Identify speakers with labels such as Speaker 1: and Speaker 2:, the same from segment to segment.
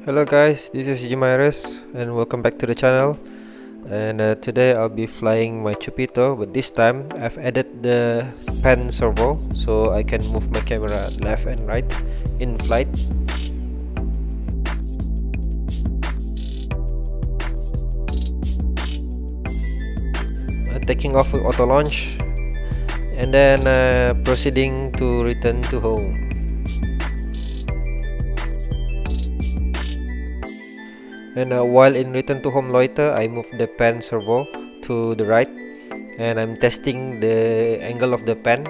Speaker 1: Hello guys, this is Jimaires and welcome back to the channel. And today I'll be flying my Chupito, but this time I've added the pan servo so I can move my camera left and right in flight. Taking off with auto launch and then proceeding to return to home. And while in return to home loiter, I move the pan servo to the right and I'm testing the angle of the pan.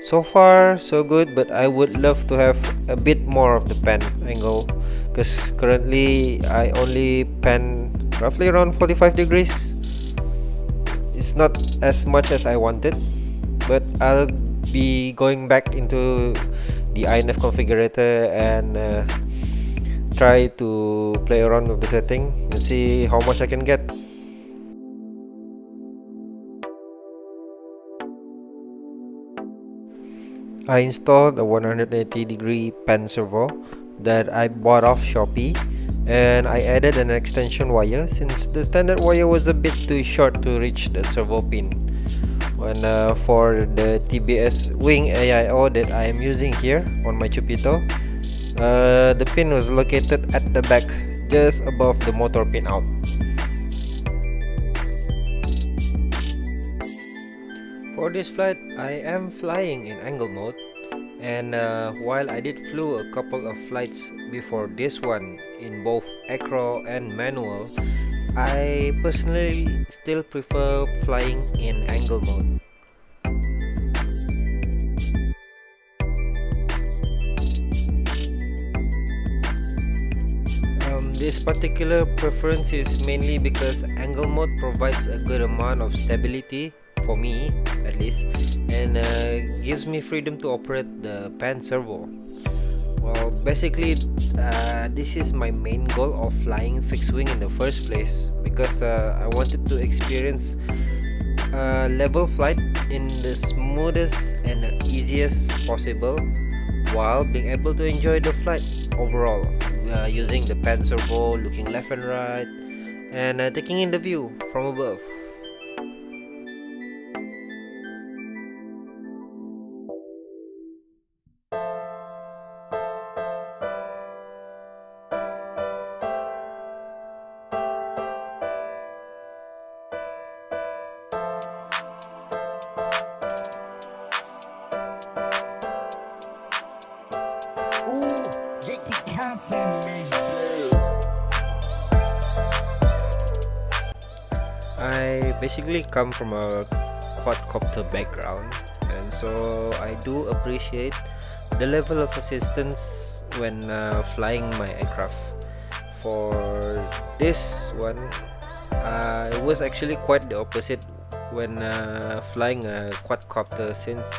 Speaker 1: So far so good, but I would love to have a bit more of the pan angle because currently I only pan roughly around 45 degrees. It's not as much as I wanted, but I'll be going back into the INF configurator and try to play around with the setting and see how much I can get. I installed a 180-degree pan servo that I bought off Shopee, and I added an extension wire since the standard wire was a bit too short to reach the servo pin. When for the TBS wing AIO that I am using here on my Chupito, the pin was located at the back just above the motor pin out. For this flight, I am flying in angle mode, and while I did flew a couple of flights before this one in both acro and manual, I personally still prefer flying in angle mode. This particular preference is mainly because angle mode provides a good amount of stability for me at least, and gives me freedom to operate the pan servo. Well, basically this is my main goal of flying fixed wing in the first place, because I wanted to experience level flight in the smoothest and easiest possible while being able to enjoy the flight overall, using the pan servo, looking left and right, and taking in the view from above. I basically come from a quadcopter background, and so I do appreciate the level of assistance when flying my aircraft. For this one, it was actually quite the opposite when flying a quadcopter, since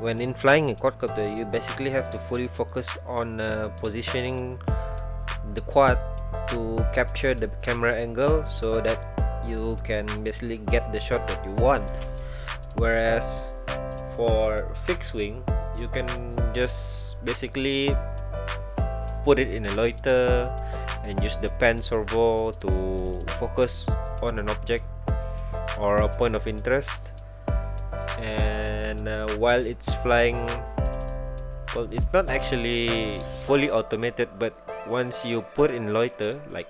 Speaker 1: when in flying a quadcopter you basically have to fully focus on positioning the quad to capture the camera angle so that you can basically get the shot that you want. Whereas for fixed wing, you can just basically put it in a loiter and use the pan servo to focus on an object or a point of interest. And while it's flying, well, it's not actually fully automated, but once you put in loiter, like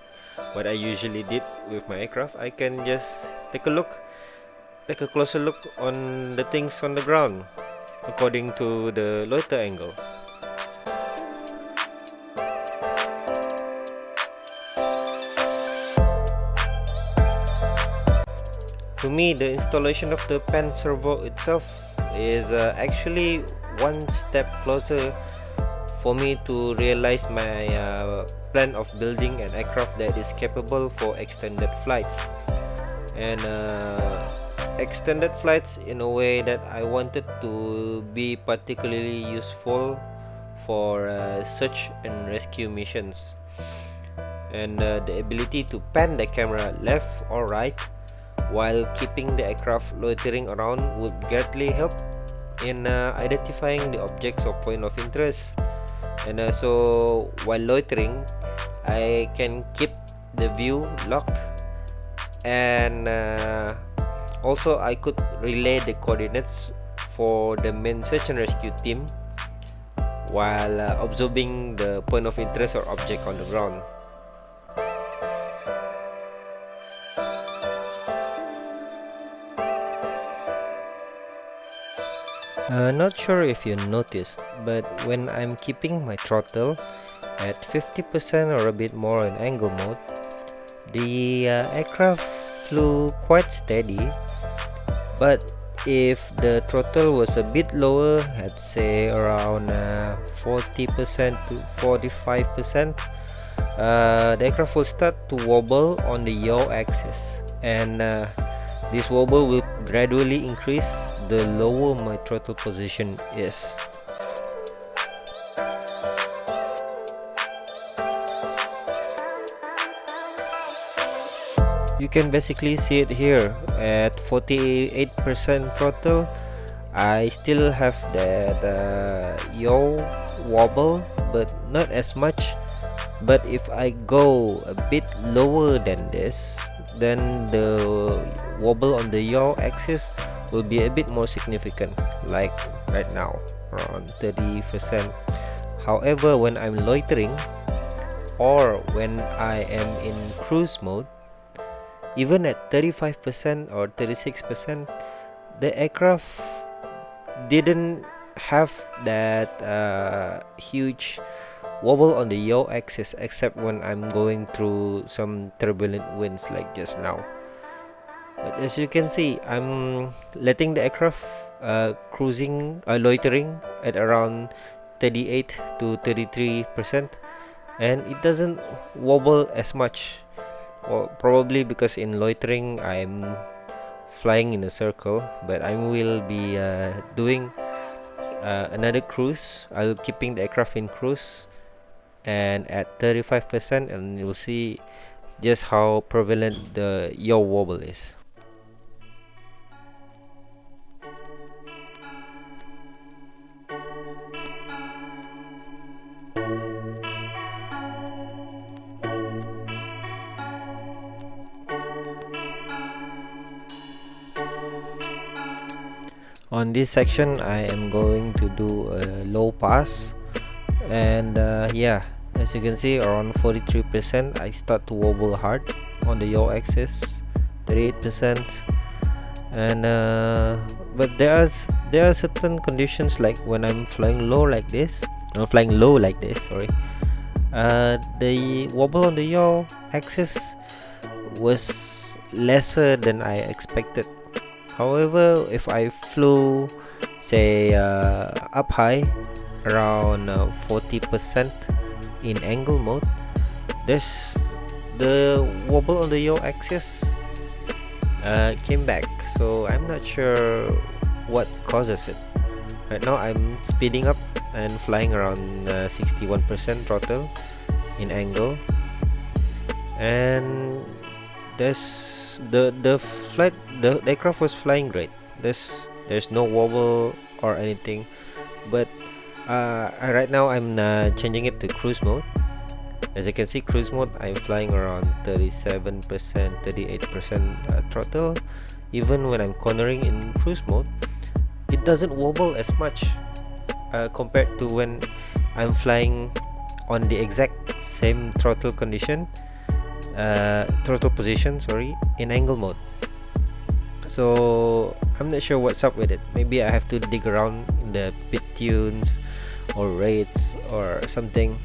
Speaker 1: what I usually did with my aircraft, I can just take a closer look on the things on the ground according to the loiter angle. To me, the installation of the pan servo itself is actually one step closer for me to realize my plan of building an aircraft that is capable for extended flights, and extended flights in a way that I wanted to be particularly useful for search and rescue missions. And the ability to pan the camera left or right while keeping the aircraft loitering around would greatly help in identifying the objects of point of interest. And so while loitering, I can keep the view locked, and also I could relay the coordinates for the main search and rescue team while observing the point of interest or object on the ground. Not sure if you noticed, but when I'm keeping my throttle at 50% or a bit more in angle mode, the aircraft flew quite steady. But if the throttle was a bit lower, I'd say around 40% to 45%, the aircraft will start to wobble on the yaw axis, and this wobble will gradually increase the lower my throttle position is. You can basically see it here at 48% throttle. I still have that yaw wobble, but not as much. But if I go a bit lower than this, then the wobble on the yaw axis will be a bit more significant, like right now, around 30%. However, when I'm loitering or when I am in cruise mode, even at 35% or 36%, the aircraft didn't have that huge wobble on the yaw axis, except when I'm going through some turbulent winds like just now. But as you can see, I'm letting the aircraft loitering at around 38 to 33%, and it doesn't wobble as much. Well, probably because in loitering I'm flying in a circle, but I will be doing another cruise. I'll keeping the aircraft in cruise and at 35%, and you'll see just how prevalent the yaw wobble is. On this section, I am going to do a low pass, and yeah, as you can see, around 43%, I start to wobble hard on the yaw axis, 38%, and but there are certain conditions, like when I'm flying low like this, sorry, the wobble on the yaw axis was lesser than I expected. However, if I flew, say, up high, around 40% in angle mode, there's the wobble on the yaw axis came back. So I'm not sure what causes it. Right now I'm speeding up and flying around 61% throttle in angle, and there's the aircraft was flying great. There's no wobble or anything, but right now I'm changing it to cruise mode. As you can see, cruise mode, I'm flying around 37%, 38% throttle. Even when I'm cornering in cruise mode, it doesn't wobble as much compared to when I'm flying on the exact same throttle condition, throttle position, sorry, in angle mode. So I'm not sure what's up with it. Maybe I have to dig around in the pit tunes or rates or something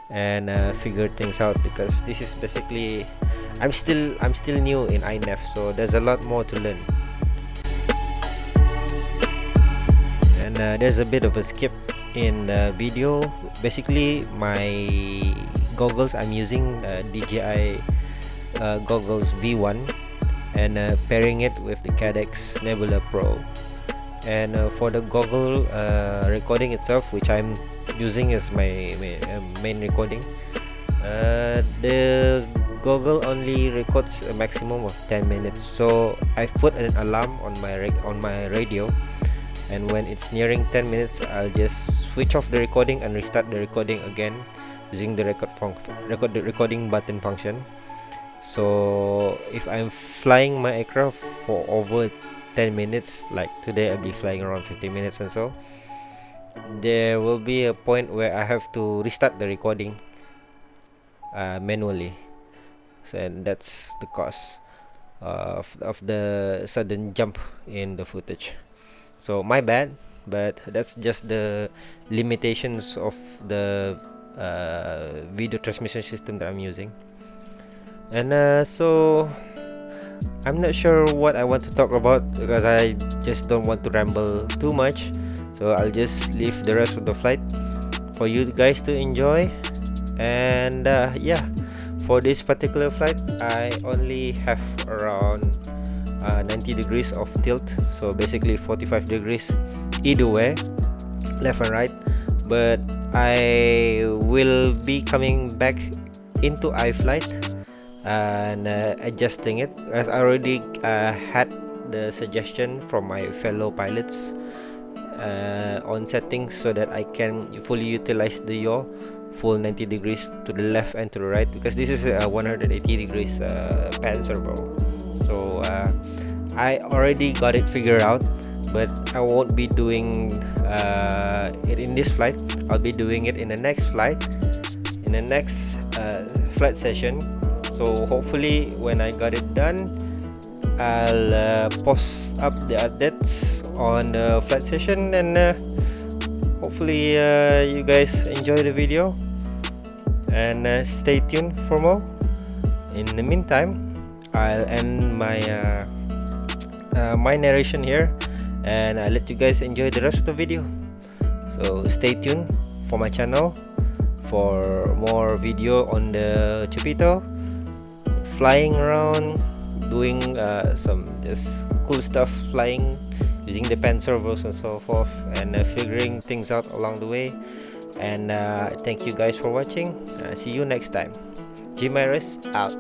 Speaker 1: and figure things out, because this is basically I'm still new in INEF, so there's a lot more to learn. And there's a bit of a skip in the video. Basically, my goggles, I'm using DJI goggles V1, and pairing it with the Cadex Nebula Pro. And for the goggle recording itself, which I'm using as my main recording, the goggle only records a maximum of 10 minutes. So I've put an alarm on my radio, and when it's nearing 10 minutes, I'll just switch off the recording and restart the recording again, using the recording button function. So if I'm flying my aircraft for over 10 minutes, like today I'll be flying around 15 minutes and so, there will be a point where I have to restart the recording manually. So, and that's the cause of the sudden jump in the footage. So my bad, but that's just the limitations of the video transmission system that I'm using. And so I'm not sure what I want to talk about, because I just don't want to ramble too much. So I'll just leave the rest of the flight for you guys to enjoy. And yeah, for this particular flight I only have around 90 degrees of tilt, so basically 45 degrees either way, left and right. But I will be coming back into iFlight and adjusting it, as I already had the suggestion from my fellow pilots on settings, so that I can fully utilize the yaw full 90 degrees to the left and to the right, because this is a 180 degrees pan servo. So I already got it figured out, but I won't be doing it in this flight. I'll be doing it in the next flight, in the next flight session. So hopefully when I got it done, I'll post up the updates on the flight session, and hopefully you guys enjoy the video, and stay tuned for more. In the meantime, I'll end my my narration here, and I'll let you guys enjoy the rest of the video. So stay tuned for my channel for more video on the Chupito, flying around, doing some just cool stuff, flying using the pan servos and so forth, and figuring things out along the way. And thank you guys for watching. See you next time. G Myris out.